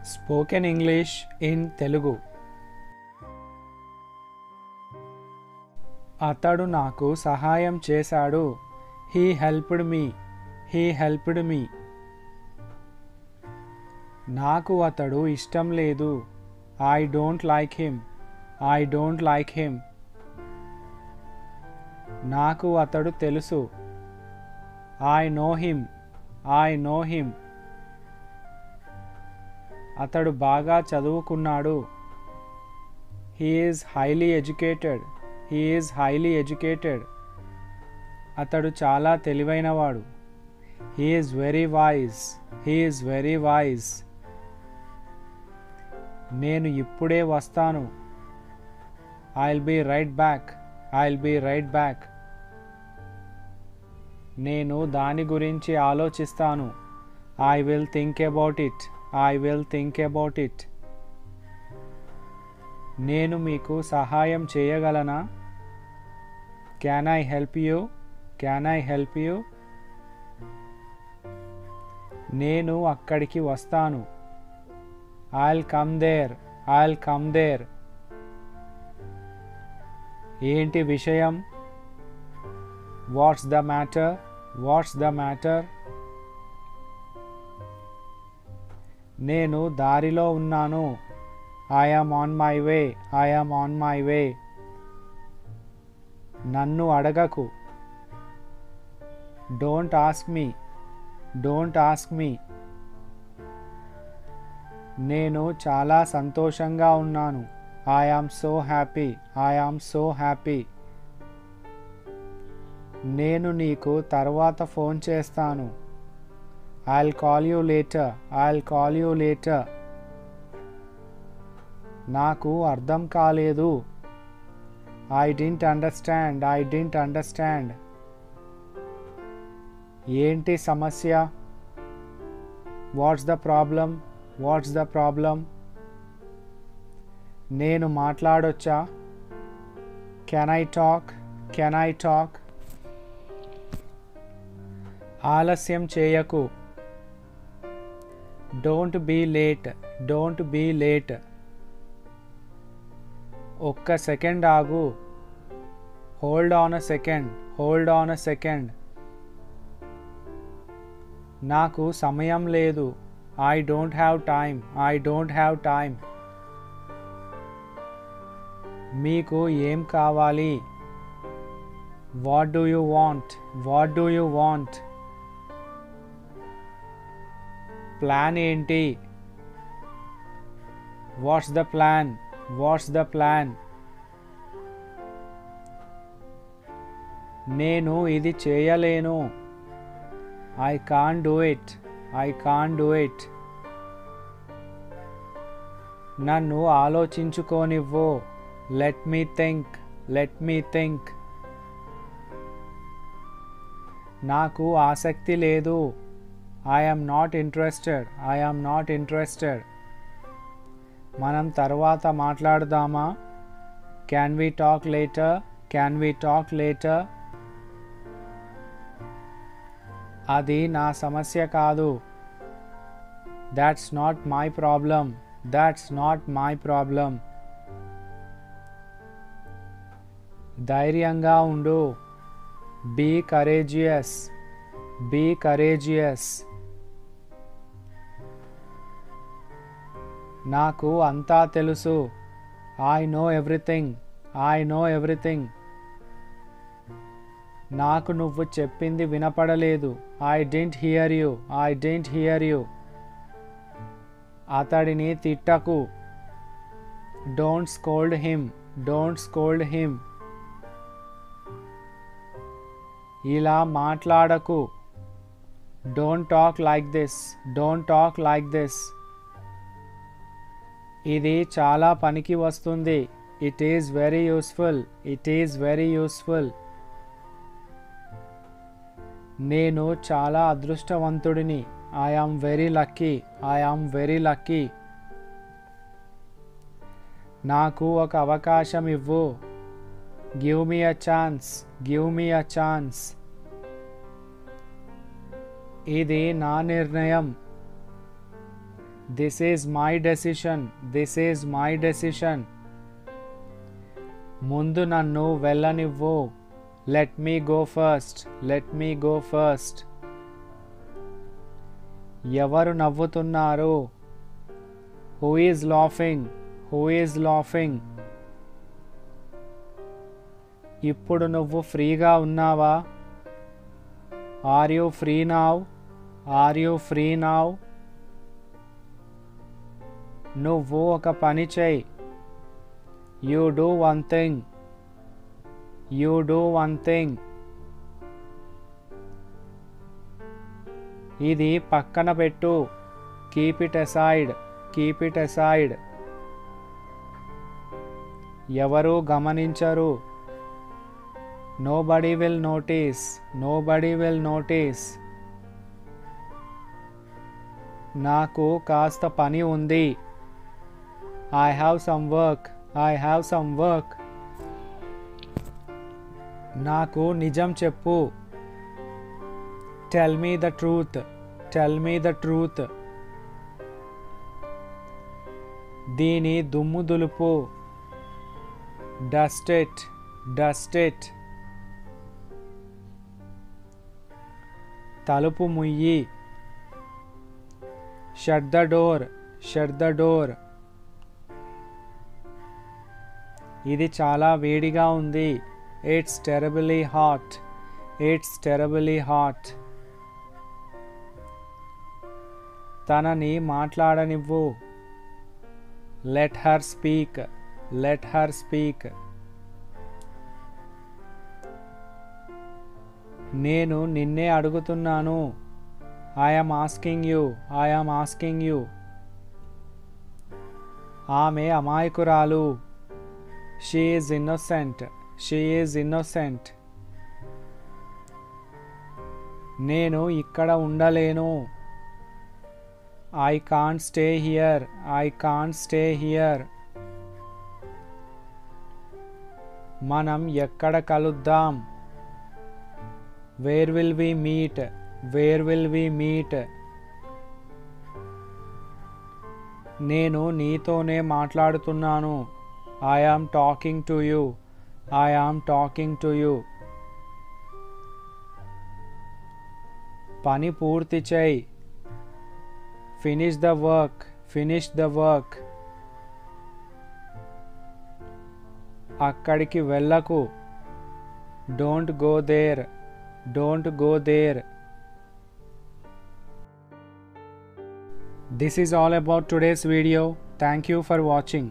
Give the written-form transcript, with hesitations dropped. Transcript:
Spoken English in Telugu. అతడు నాకు సహాయం చేశాడు. He helped me. He helped me. నాకు అతడు ఇష్టం లేదు. I don't like him. I don't like him. నాకు అతడు తెలుసు. I know him. I know him. అతడు బాగా చదువుకున్నాడు. He is highly educated. He is highly educated. అతడు చాలా తెలివైనవాడు. He is very wise. He is very wise. నేను ఇప్పుడే వస్తాను. I'll be right back. I'll be right back. నేను దాని గురించి ఆలోచిస్తాను. I will think about it. I will think about it. నేను మీకు సహాయం చేయగలనా? Can I help you? Can I help you? నేను అక్కడికి వస్తాను. I'll come there. I'll come there. ఏంటి విషయం? What's the matter? What's the matter? నేను దారిలో ఉన్నాను. I am on my way. I am on my way. నన్ను అడగకు. Don't ask me. Don't ask me. నేను చాలా సంతోషంగా ఉన్నాను. I am so happy. I am so happy. నేను నీకు తర్వాత ఫోన్ చేస్తాను. I'll call you later. I'll call you later. నాకు అర్థం కాలేదు. I didn't understand. I didn't understand. ఏంటి సమస్య? What's the problem? What's the problem? నేను మాట్లాడొచ్చా? Can I talk? Can I talk? ఆలస్యం చేయకు. Don't be late. Don't be late. ఒక్క సెకండ్ ఆగు. Hold on a second. Hold on a second. నాకు సమయం లేదు. I don't have time. I don't have time. మీకు ఏం కావాలి? What do you want? What do you want? Plan ఏంటి? What's the plan? What's the plan? నేను ఇది చేయలేను. I can't do it. I can't do it. నన్ను ఆలోచించుకోనివ్వు. Let me think. Let me think. నాకు ఆసక్తి లేదు. I am not interested. I am not interested. మనం తర్వాత మాట్లాడదామా? Can we talk later? Can we talk later? అది నా సమస్య కాదు. That's not my problem. That's not my problem. ధైర్యంగా ఉండు. Be courageous. Be courageous. నాకు అంతా తెలుసు. I know everything. I know everything. నాకు నువ్వు చెప్పింది వినపడలేదు. I didn't hear you. I didn't hear you. అతడిని తిట్టకు. Don't scold him. Don't scold him. ఇలా మాట్లాడకు. Don't talk like this. Don't talk like this. ఇది చాలా పనికి వస్తుంది. It is very useful. It is very useful. నేను చాలా అదృష్టవంతుడిని. I am very lucky. I am very lucky. నాకు ఒక అవకాశం ఇవ్వు. Give me a chance. Give me a chance. ఇది నా నిర్ణయం. This is my decision, this is my decision. ముందు నన్ను వెళ్ళనివ్వు, let me go first, let me go first. ఎవరు నవ్వుతున్నారు, who is laughing, who is laughing. ఇప్పుడు నువ్వు ఫ్రీగా ఉన్నావా, are you free now, are you free now. నువ్వు ఒక పని చెయ్యి, you do one thing, you do one thing. ఇది పక్కన పెట్టు, keep it aside, keep it aside. ఎవరు గమనించరు, nobody will notice, nobody will notice. నాకు కాస్త పని ఉంది, I have some work, I have some work. నాకు నిజం చెప్పు, tell me the truth, tell me the truth. దీని దుమ్ము దులుపు, డస్ట్ ఇట్, డస్ట్ ఇట్. తలుపు ముయ్యి, shut the door, shut the door. ఇది చాలా వేడిగా ఉంది, it's terribly hot, it's terribly hot. తనని మాట్లాడనివ్వు, let her speak, let her speak. నేను నిన్నే అడుగుతున్నాను, I am asking you, I am asking you. ఆమె అమాయకురాలు, she is innocent, she is innocent. నేను ఇక్కడ ఉండలేను, I can't stay here, I can't stay here. మనం ఎక్కడ కలుద్దాం, where will we meet, where will we meet. నేను నీతోనే మాట్లాడుతున్నాను, I am talking to you, I am talking to you. పని పూర్తి చేయి, finish the work, finish the work. అక్కడికి వెళ్ళకు, don't go there, don't go there. This is all about today's video. Thank you for watching.